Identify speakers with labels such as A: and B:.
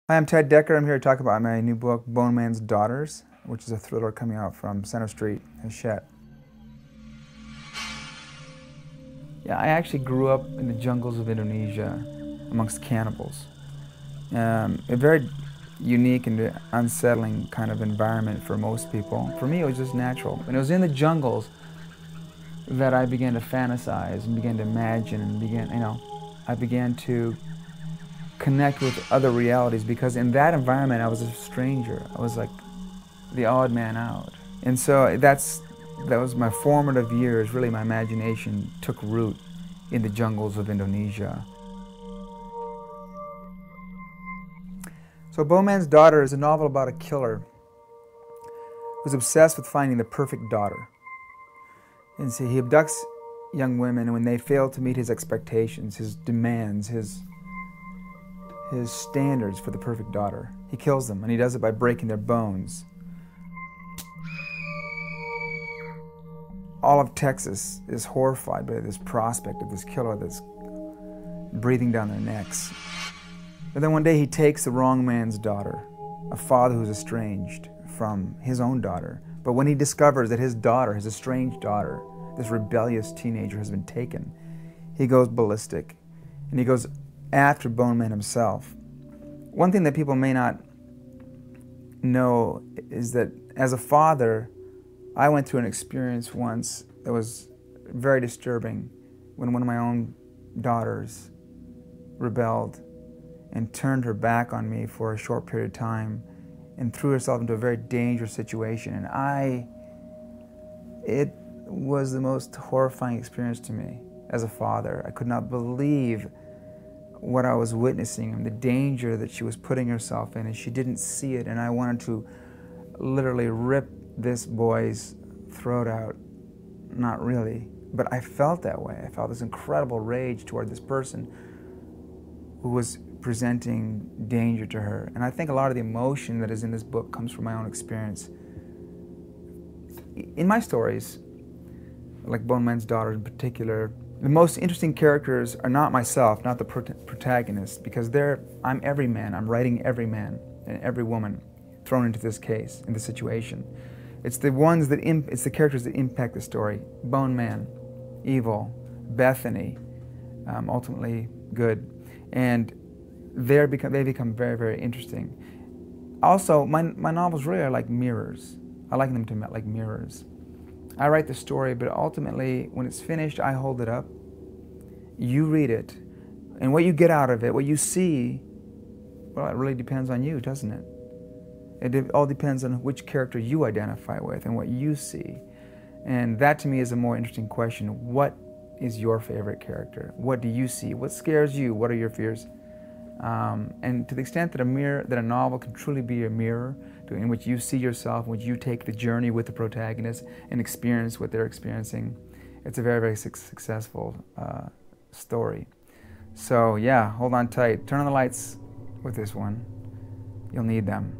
A: Hi, I'm Ted Dekker. I'm here to talk about my new book, BoneMan's Daughters, which is a thriller coming out from Center Street and Hachette. Yeah, I actually grew up in the jungles of Indonesia amongst cannibals. A very unique and unsettling kind of environment for most people. For me, it was just natural. And it was in the jungles that I began to fantasize and began to imagine and I began to connect with other realities, because in that environment I was a stranger. I was like the odd man out. And so that was my formative years. Really, my imagination took root in the jungles of Indonesia. So BoneMan's Daughter is a novel about a killer who's obsessed with finding the perfect daughter. And so he abducts young women, and when they fail to meet his expectations, his demands, his standards for the perfect daughter, he kills them, and he does it by breaking their bones. All of Texas is horrified by this prospect of this killer that's breathing down their necks. But then one day he takes the wrong man's daughter, a father who's estranged from his own daughter. But when he discovers that his daughter, his estranged daughter, this rebellious teenager, has been taken, he goes ballistic, and he goes after BoneMan himself. One thing that people may not know is that as a father, I went through an experience once that was very disturbing when one of my own daughters rebelled and turned her back on me for a short period of time and threw herself into a very dangerous situation. And it was the most horrifying experience to me as a father. I could not believe what I was witnessing and the danger that she was putting herself in, and she didn't see it. And I wanted to literally rip this boy's throat out. Not really, but I felt that way. I felt this incredible rage toward this person who was presenting danger to her. And I think a lot of the emotion that is in this book comes from my own experience. In my stories, like BoneMan's Daughter in particular, the most interesting characters are not myself, not the protagonist, because I'm every man. I'm writing every man and every woman thrown into this case, in this situation. It's the characters that impact the story. BoneMan, evil; Bethany, ultimately good, and they become very, very interesting. Also, my novels really are like mirrors. I like them to be like mirrors. I write the story, but ultimately, when it's finished, I hold it up. You read it, and what you get out of it, what you see, well, it really depends on you, doesn't it? It all depends on which character you identify with and what you see. And that, to me, is a more interesting question. What is your favorite character? What do you see? What scares you? What are your fears? And to the extent that a novel can truly be a mirror in which you see yourself, in which you take the journey with the protagonist and experience what they're experiencing, it's a very, very successful story. So yeah, hold on tight. Turn on the lights with this one. You'll need them.